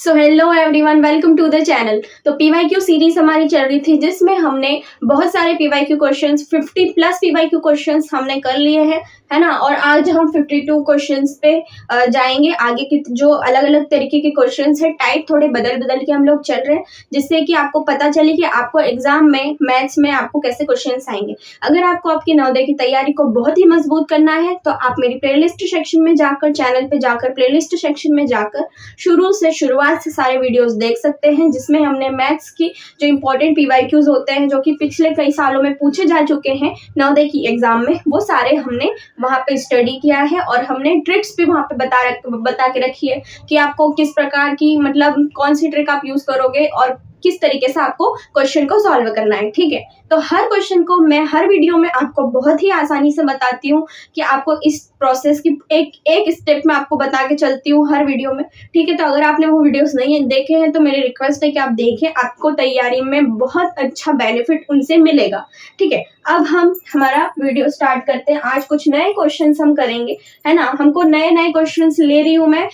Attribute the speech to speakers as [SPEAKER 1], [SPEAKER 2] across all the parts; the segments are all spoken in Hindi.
[SPEAKER 1] So hello everyone, welcome to the channel. तो पीवाईक्यू सीरीज हमारी चल रही थी जिसमें हमने बहुत सारे PYQ questions 50 plus PYQ questions हमने कर लिए हैं, है ना। और आज हम 52 क्वेश्चंस पे जाएंगे। आगे की जो अलग अलग तरीके के क्वेश्चंस है, टाइप थोड़े बदल बदल के हम लोग चल रहे हैं, जिससे कि आपको पता चले कि आपको एग्जाम में मैथ्स में आपको कैसे क्वेश्चंस आएंगे। अगर आपको आपकी नवोदय की तैयारी को बहुत ही मजबूत करना है तो आप मेरी प्लेलिस्ट सेक्शन में जाकर, चैनल पे जाकर प्लेलिस्ट सेक्शन में जाकर शुरू से शुरुआत से सारे वीडियोस देख सकते हैं, जिसमें हमने मैथ्स की जो इंपॉर्टेंट पीवाईक्यूज होते हैं जो कि पिछले कई सालों में पूछे जा चुके हैं नवोदय की एग्जाम में, वो सारे हमने वहां पे स्टडी किया है। और हमने ट्रिक्स भी वहां पे बता के रखी है कि आपको किस प्रकार की, मतलब कौन सी ट्रिक आप यूज करोगे और किस तरीके से आपको क्वेश्चन को सॉल्व करना है। ठीक है, तो हर क्वेश्चन को मैं हर वीडियो में आपको बहुत ही आसानी से बताती हूँ कि आपको इस प्रोसेस की एक एक स्टेप में आपको बता के चलती हूँ हर वीडियो में। ठीक है, तो अगर आपने वो वीडियोस नहीं देखे हैं तो मेरी रिक्वेस्ट है कि आप देखें, आपको तैयारी में बहुत अच्छा बेनिफिट उनसे मिलेगा। ठीक है, अब हम हमारा वीडियो स्टार्ट करते हैं। आज कुछ नए क्वेश्चंस हम करेंगे, है ना। हमको नए नए क्वेश्चंस ले रही हूँ मैं,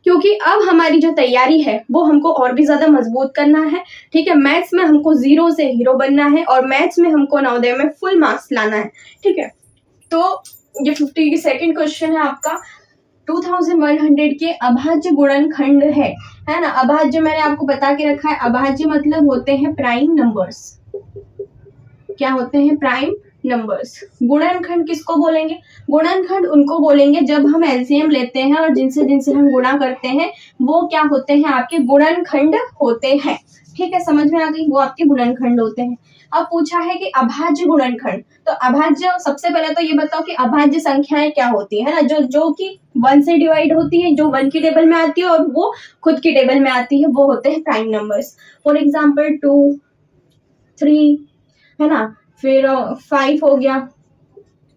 [SPEAKER 1] क्योंकि अब हमारी जो तैयारी है वो हमको और भी ज्यादा मजबूत करना है। ठीक है, मैथ्स में हमको 0 से हीरो बनना है और मैथ्स में हमको नवोदय में फुल मार्क्स लाना है। ठीक है, तो ये 52nd क्वेश्चन है आपका। 2100 के अभाज्य गुणनखंड है ना। अभाज्य मैंने आपको बता के रखा है, अभाज्य मतलब होते हैं प्राइम नंबर्स। क्या होते हैं? Prime numbers. गुणनखंड किसको बोलेंगे? गुणनखंड उनको बोलेंगे जब हम एलसीएम लेते हैं और जिनसे जिनसे हम गुणा करते हैं वो क्या होते हैं? आपके गुणनखंड होते हैं। ठीक है, समझ में आ गई? वो आपके गुणनखंड होते हैं। अब पूछा है कि अभाज्य गुणनखंड, तो अभाज्य, सबसे पहले तो ये बताओ कि अभाज्य संख्याएं क्या होती है ना, जो कि 1 से डिवाइड होती है, जो 1 की टेबल में आती है और वो खुद की टेबल में आती है, वो होते हैं प्राइम नंबर्स। फॉर एग्जाम्पल 2, 3, है ना, फिर 5 हो गया,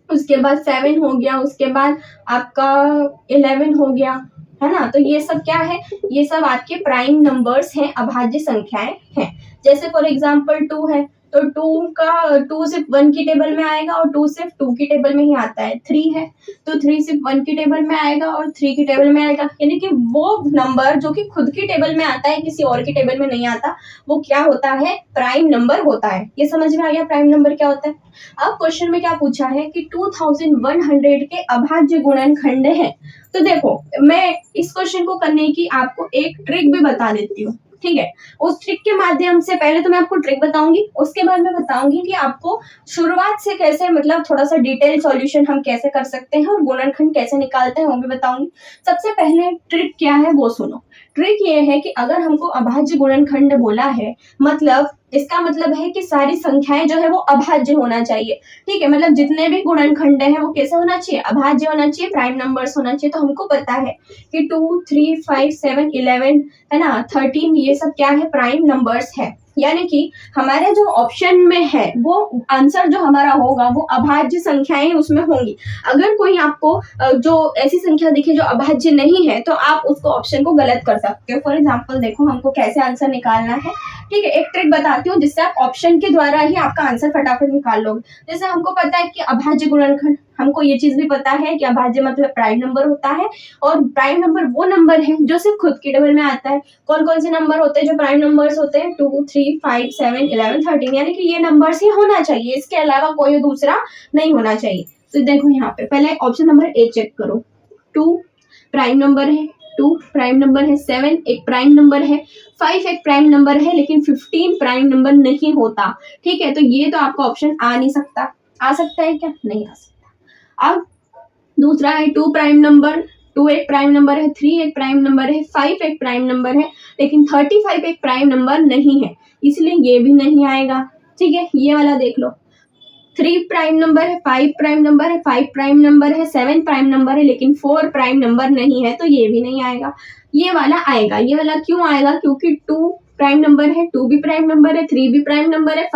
[SPEAKER 1] उसके बाद 7 हो गया, उसके बाद आपका 11 हो गया, है ना। तो ये सब क्या है? ये सब आपके प्राइम नंबर्स हैं, अभाज्य संख्याएं हैं। जैसे फॉर एग्जांपल 2 है, तो 2 सिर्फ 1 की टेबल में आएगा और 2 सिर्फ 2 की टेबल में ही आता है। 3 है तो 3 सिर्फ 1 की टेबल में आएगा और 3 की टेबल में आएगा। यानी कि वो नंबर जो कि खुद की टेबल में आता है, किसी और की टेबल में नहीं आता, वो क्या होता है? प्राइम नंबर होता है। ये समझ में आ गया प्राइम नंबर क्या होता है? अब क्वेश्चन में क्या पूछा है कि 2100 के अभाज्य गुणनखंड है। तो देखो, मैं इस क्वेश्चन को करने की आपको एक ट्रिक भी बता देती हूँ। ठीक है, उस ट्रिक के माध्यम से, पहले तो मैं आपको ट्रिक बताऊंगी, उसके बाद मैं बताऊंगी कि आपको शुरुआत से कैसे, मतलब थोड़ा सा डिटेल सॉल्यूशन हम कैसे कर सकते हैं और गुणनखंड कैसे निकालते हैं वो भी बताऊंगी। सबसे पहले ट्रिक क्या है वो सुनो। ट्रिक ये है कि अगर हमको अभाज्य गुणनखंड बोला है, मतलब इसका मतलब है कि सारी संख्याएं जो है वो अभाज्य होना चाहिए। ठीक है, मतलब जितने भी गुणनखंड हैं वो कैसे होना चाहिए? अभाज्य होना चाहिए, प्राइम नंबर्स होना चाहिए। तो हमको पता है कि 2, 3, 5, 7, 11, है ना, 13, ये सब क्या है? प्राइम नंबर्स है। यानी कि हमारे जो ऑप्शन में है वो आंसर जो हमारा होगा वो अभाज्य संख्याएं उसमें होंगी। अगर कोई आपको जो ऐसी संख्या दिखे जो अभाज्य नहीं है तो आप उसको ऑप्शन को गलत कर सकते हो। फॉर एग्जाम्पल देखो, हमको कैसे आंसर निकालना है। ठीक है, एक ट्रिक बताती हूँ जिससे आप ऑप्शन के द्वारा ही आपका आंसर फटाफट निकाल लोगे। जैसे हमको पता है कि अभाज्य गुणनखंड, हमको ये चीज भी पता है कि अभाज्य मतलब प्राइम नंबर होता है, और प्राइम नंबर वो नंबर है जो सिर्फ खुद की टेबल में आता है। कौन कौन से नंबर होते हैं जो प्राइम नंबर्स होते हैं? 2, 3, 5, 7, 11, 13, यानी कि ये नंबर्स ही होना चाहिए, इसके अलावा कोई दूसरा नहीं होना चाहिए। तो देखो यहाँ पे पहले ऑप्शन नंबर ए चेक करो। 2 प्राइम नंबर है, 2 प्राइम नंबर है, 7 एक प्राइम नंबर है, 5 एक प्राइम नंबर है, लेकिन 15 प्राइम नंबर नहीं होता। ठीक है, तो ये तो आपका ऑप्शन आ नहीं सकता। आ सकता है क्या? नहीं आ सकता। अब दूसरा है 2 प्राइम नंबर, 2 एक प्राइम नंबर है, 3 एक प्राइम नंबर है, 5 एक प्राइम नंबर है, लेकिन 35 एक प्राइम नंबर नहीं है, इसलिए ये भी नहीं आएगा। ठीक है, ये वाला देख लो। 3 प्राइम नंबर है, 5 प्राइम नंबर है, 5 प्राइम नंबर है, 7 प्राइम नंबर है, लेकिन 4 प्राइम नंबर नहीं है, तो ये भी नहीं आएगा। ये वाला आएगा। ये वाला क्यों आएगा? क्योंकि 2 प्राइम नंबर है, 2 भी प्राइम नंबर है, 3 भी प्राइम नंबर है,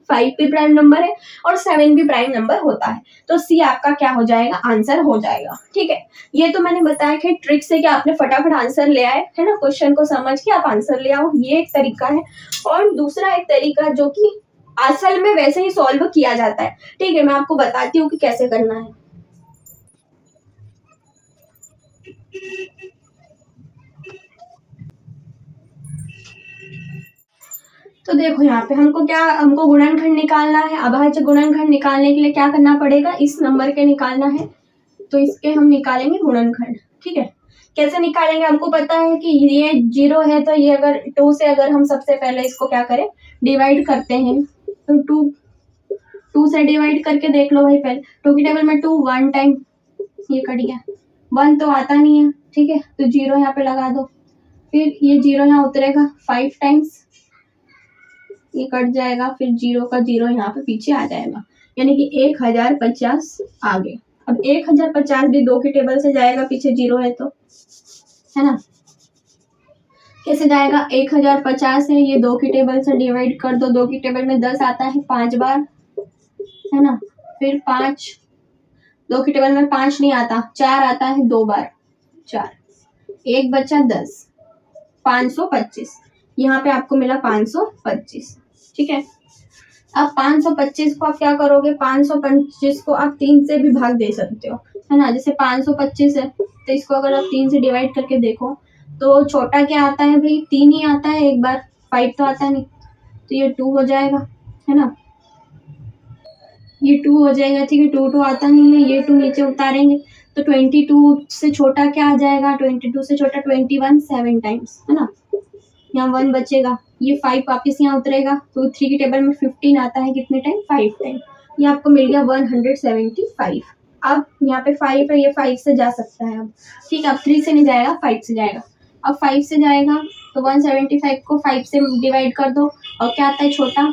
[SPEAKER 1] 5 भी प्राइम नंबर है और 7 भी प्राइम नंबर होता है। तो सी आपका क्या हो जाएगा? आंसर हो जाएगा। ठीक है, ये तो मैंने बताया कि ट्रिक से कि आपने फटाफट आंसर ले आए, है ना, क्वेश्चन को समझ के आप आंसर ले आओ, ये एक तरीका है। और दूसरा एक तरीका जो कि असल में वैसे ही सॉल्व किया जाता है। ठीक है, मैं आपको बताती हूँ कि कैसे करना है। तो देखो यहाँ पे हमको गुणनखंड निकालना है। अभाज्य गुणनखंड निकालने के लिए क्या करना पड़ेगा, इस नंबर के निकालना है, तो इसके हम निकालेंगे गुणनखंड। ठीक है, कैसे निकालेंगे, हमको पता है कि ये 0 है, तो ये अगर 2 से अगर हम सबसे पहले इसको क्या करें, डिवाइड करते हैं, तो 2 से डिवाइड करके देख लो भाई। पहले 2 की टेबल में 2 1 टाइम, ये कट गया, 1 तो आता नहीं है। ठीक है, तो 0 यहाँ पे लगा दो, फिर ये 0 यहाँ उतरेगा 5 टाइम्स, ये कट जाएगा, फिर 0 का 0 यहाँ पे पीछे आ जाएगा, यानी कि 1050 आगे। अब 1050 भी 2 की टेबल से जाएगा, पीछे 0 है तो, है ना। कैसे जाएगा, 1050 है, ये 2 की टेबल से डिवाइड कर दो, 2 की टेबल में 10 आता है 5 बार, है ना। फिर 5, 2 की टेबल में 5 नहीं आता, 4 आता है 2 बार, 4, 1 बचा 10, 525, यहाँ पे आपको मिला 525। ठीक है, अब 525 को आप क्या करोगे, 525 को आप 3 से भी भाग दे सकते हो, है ना। जैसे 525 है, तो इसको अगर आप 3 से डिवाइड करके देखो, तो छोटा क्या आता है भाई, 3 ही आता है एक बार, 5 तो आता नहीं, तो ये 2 हो जाएगा, है ना, ये 2 हो जाएगा। ठीक है, 2 आता नहीं है, ये 2 नीचे उतारेंगे, तो 22 से छोटा क्या आ जाएगा, 22 से छोटा 21 7 टाइम्स, है ना, यहाँ 1 बचेगा, ये 5 वापस यहाँ उतरेगा, तो 3 की टेबल में 15 आता है कितने टाइम, 5 टाइम, ये आपको मिल गया 175। अब यहाँ पे 5 है, ये 5 से जा सकता है अब। ठीक है, अब 3 से नहीं जाएगा, 5 से जाएगा। अब 5 से जाएगा तो 175 को 5 से डिवाइड कर दो, और क्या आता है छोटा,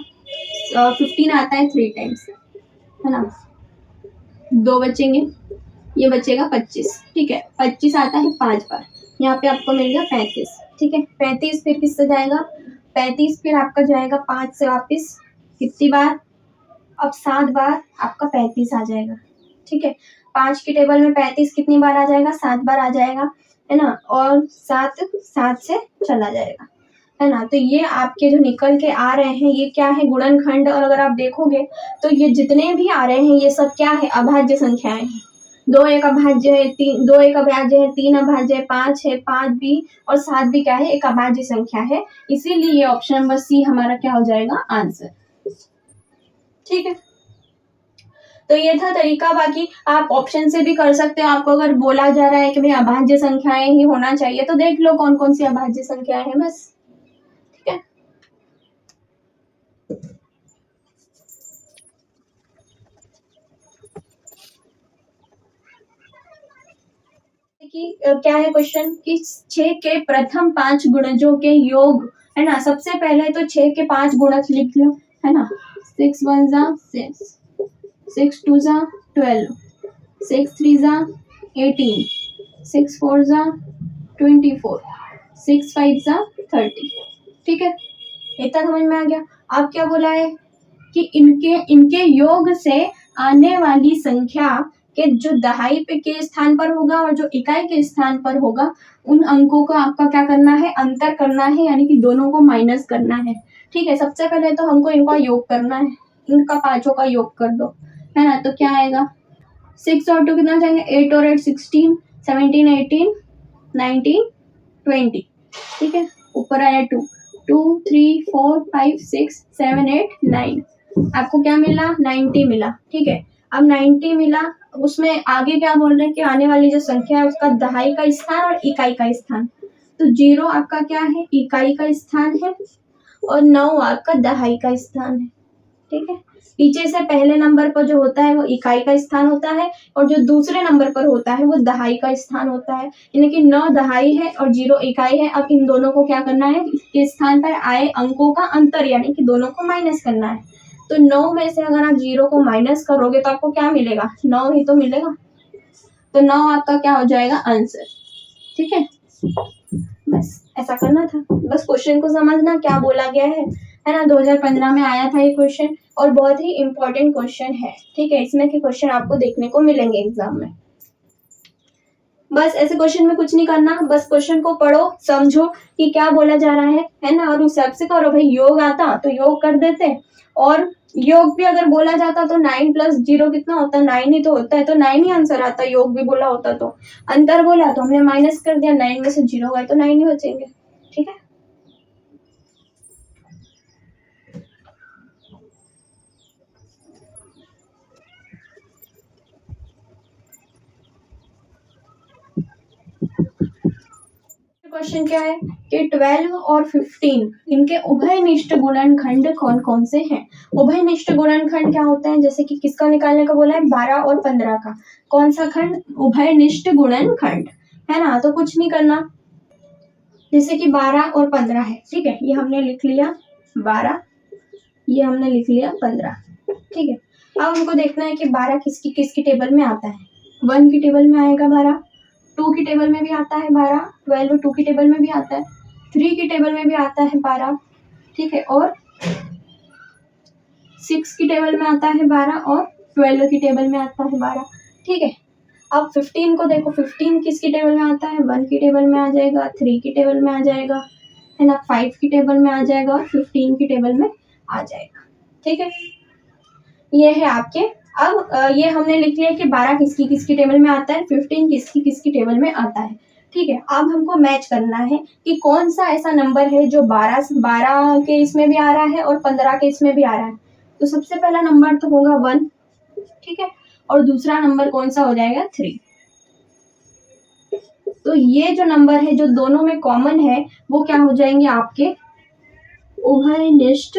[SPEAKER 1] 15 आता है 3 टाइम्स, है ना, 2 बचेंगे, ये बचेगा 25। ठीक है, 25 आता है 5 बार, यहाँ पे आपको मिल गया 35। ठीक है, 35 फिर किससे जाएगा, 35 फिर आपका जाएगा 5 से वापस, कितनी बार, अब 7 बार आपका 35 आ जाएगा। ठीक है, 5 की टेबल में 35 कितनी बार आ जाएगा, 7 बार आ जाएगा, है ना, और 7 से चला जाएगा, है ना। तो ये आपके जो निकल के आ रहे हैं, ये क्या है, गुणनखंड। और अगर आप देखोगे तो ये जितने भी आ रहे हैं, ये सब क्या है, अभाज्य संख्याएं हैं। 2 एक अभाज्य है, 2 एक अभाज्य है, 3 अभाज्य है, 5 है, 5 भी और 7 भी क्या है, एक अभाज्य संख्या है। इसीलिए ये ऑप्शन नंबर सी हमारा क्या हो जाएगा, आंसर। ठीक है, तो ये था तरीका। बाकी आप ऑप्शन से भी कर सकते हो। आपको अगर बोला जा रहा है कि भाई अभाज्य संख्याएं ही होना चाहिए, तो देख लो कौन कौन सी अभाज्य संख्याएं हैं, बस। ठीक है, कि क्या है क्वेश्चन, कि 6 के प्रथम 5 गुणजों के योग, है ना। सबसे पहले तो 6 के 5 गुणज लिख लो, है ना। 6 1 जा 6, 6 2 जा 12, 6 3 जा 18, 6 4 जा 24, 6 5 जा 30। ठीक है, इतना समझ में आ गया। अब क्या बोला है कि इनके योग से आने वाली संख्या के जो दहाई पे के स्थान पर होगा और जो इकाई के स्थान पर होगा, उन अंकों को आपका क्या करना है, अंतर करना है, यानी कि दोनों को माइनस करना है। ठीक है, सबसे पहले तो हमको इनका योग करना है, इनका पांचों का योग कर दो, है ना। तो क्या आएगा, 6 और 2 कितना जाएंगे, 8 और 8 16, 17 18 19 20। ठीक है, ऊपर आया 2 2 3 4 5 6 7 8 9, आपको क्या मिला, 90 मिला। ठीक है, अब 90 मिला, उसमें आगे क्या बोल रहे हैं कि आने वाली जो संख्या है उसका दहाई का स्थान और इकाई का स्थान। तो 0 आपका क्या है, इकाई का स्थान है, और 9 आपका दहाई का स्थान है। ठीक है, पीछे से पहले नंबर पर जो होता है वो इकाई का स्थान होता है, और जो दूसरे नंबर पर होता है वो दहाई का स्थान होता है, यानी कि 9 दहाई है और 0 इकाई है। अब इन दोनों को क्या करना है, इसके स्थान पर आए अंकों का अंतर, यानी कि दोनों को माइनस करना है। तो 9 में से अगर आप 0 को माइनस करोगे तो आपको क्या मिलेगा, 9 ही तो मिलेगा। तो 9 आपका क्या हो जाएगा, आंसर। ठीक है, बस ऐसा करना था, बस क्वेश्चन को समझना क्या बोला गया है ना। 2015 में आया था ये क्वेश्चन, और बहुत ही इंपॉर्टेंट क्वेश्चन है। ठीक है, इसमें के क्वेश्चन आपको देखने को मिलेंगे एग्जाम में। बस ऐसे क्वेश्चन में कुछ नहीं करना, बस क्वेश्चन को पढ़ो, समझो कि क्या बोला जा रहा है ना, और उस हिसाब से करो। भाई योग आता तो योग कर देते, और योग भी अगर बोला जाता तो 9 + 0 कितना होता है, 9 ही तो होता है, तो 9 ही आंसर आता। योग भी बोला होता तो, अंतर बोला तो हमने माइनस कर दिया, 9 में से 0 गए तो 9 ही बचेंगे। ठीक है, क्वेश्चन क्या है कि 12 और 15 इनके उभयनिष्ठ गुणनखंड कौन कौन से हैं। उभयनिष्ठ गुणनखंड क्या होता है, जैसे कि किसका निकालने का बोला है, 12 और 15 का। कौन सा खंड, उभयनिष्ठ गुणनखंड, है ना। तो कुछ नहीं करना, जैसे कि 12 और 15 है, ठीक है, ये हमने लिख लिया 12, ये हमने लिख लिया 15, ठीक है। अब हमको देखना है कि 12 किसकी किसकी टेबल में आता है। 1 की टेबल में आएगा 12, 2 की टेबल में भी आता है 12, 12 2 की टेबल में भी आता है, 3 की टेबल में भी आता है 12, ठीक है, और 6 की टेबल में आता है 12 और 12 की टेबल में आता है 12, ठीक है। अब 15 को देखो, 15 किसकी टेबल में आता है, 1 की टेबल में आ जाएगा, 3 की टेबल में आ जाएगा, है ना, 5 की टेबल में आ जाएगा और 15 की टेबल में आ जाएगा, ठीक है। ये है आपके। अब ये हमने लिख लिया कि 12 किसकी किसकी टेबल में आता है, 15 किसकी किसकी टेबल में आता है, ठीक है। अब हमको मैच करना है कि कौन सा ऐसा नंबर है जो 12 के इसमें भी आ रहा है और 15 के इसमें भी आ रहा है। तो सबसे पहला नंबर तो होगा 1, ठीक है, और दूसरा नंबर कौन सा हो जाएगा, 3। तो ये जो नंबर है जो दोनों में कॉमन है वो क्या हो जाएंगे, आपके उभयनिष्ठ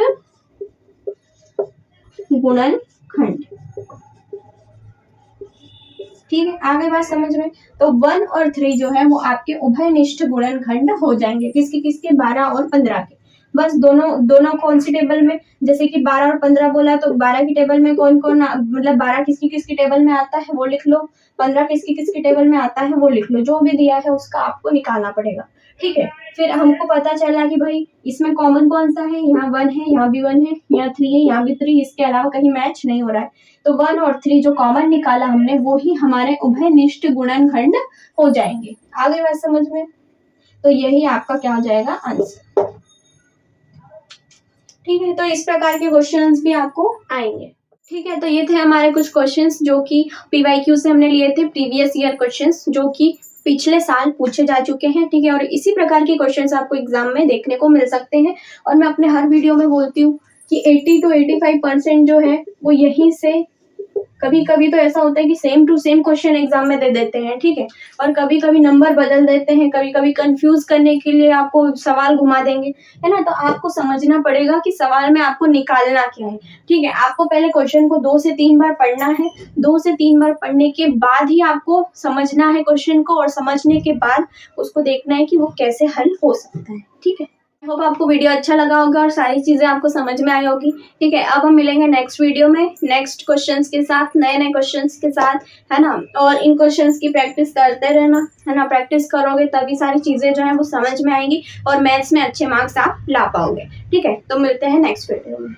[SPEAKER 1] गुणनखंड, ठीक है। आगे बात समझ में। तो 1 और 3 जो है वो आपके उभयनिष्ठ गुणनखंड हो जाएंगे, किसके किसके, 12 और 15 के। बस दोनों कौन सी टेबल में, जैसे कि 12 और 15 बोला तो 12 की टेबल में कौन कौन, मतलब 12 किसकी किसकी टेबल में आता है वो लिख लो, 15 किसकी किसकी टेबल में आता है वो लिख लो, जो भी दिया है उसका आपको निकालना पड़ेगा, ठीक है। फिर हमको पता चला कि भाई इसमें कॉमन कौन सा है, यहाँ 1 है, यहाँ भी 1 है, यहाँ 3 है, यहाँ भी 3, इसके अलावा कहीं मैच नहीं हो रहा है। तो 1 और 3 जो कॉमन निकाला हमने वो ही हमारे उभयनिष्ठ गुणनखंड हो जाएंगे। आगे बात समझ में। तो यही आपका क्या हो जाएगा, आंसर, ठीक है। तो इस प्रकार के क्वेश्चंस भी आपको आएंगे, ठीक है। तो ये थे हमारे कुछ क्वेश्चंस जो कि पीवाईक्यू से हमने लिए थे, प्रीवियस ईयर क्वेश्चंस जो कि पिछले साल पूछे जा चुके हैं, ठीक है। और इसी प्रकार के क्वेश्चंस आपको एग्जाम में देखने को मिल सकते हैं। और मैं अपने हर वीडियो में बोलती हूँ कि 80 to 85% जो है वो यहीं से, कभी कभी तो ऐसा होता है कि same to same question exam में दे देते हैं, ठीक है, और कभी कभी नंबर बदल देते हैं, कभी कभी कंफ्यूज करने के लिए आपको सवाल घुमा देंगे, है ना। तो आपको समझना पड़ेगा कि सवाल में आपको निकालना क्या है, ठीक है। आपको पहले क्वेश्चन को 2 से 3 बार पढ़ना है, 2 से 3 बार पढ़ने के बाद ही आपको समझना है क्वेश्चन को, और समझने के बाद उसको देखना है कि वो कैसे हल हो सकता है, ठीक है। होप आपको वीडियो अच्छा लगा होगा और सारी चीजें आपको समझ में आई होगी, ठीक है। अब हम मिलेंगे नेक्स्ट वीडियो में नेक्स्ट क्वेश्चंस के साथ, नए नए क्वेश्चंस के साथ, है ना। और इन क्वेश्चंस की प्रैक्टिस करते रहना, है ना। प्रैक्टिस करोगे तभी सारी चीजें जो है वो समझ में आएंगी और मैथ्स में अच्छे मार्क्स आप ला पाओगे, ठीक है। तो मिलते हैं नेक्स्ट वीडियो में।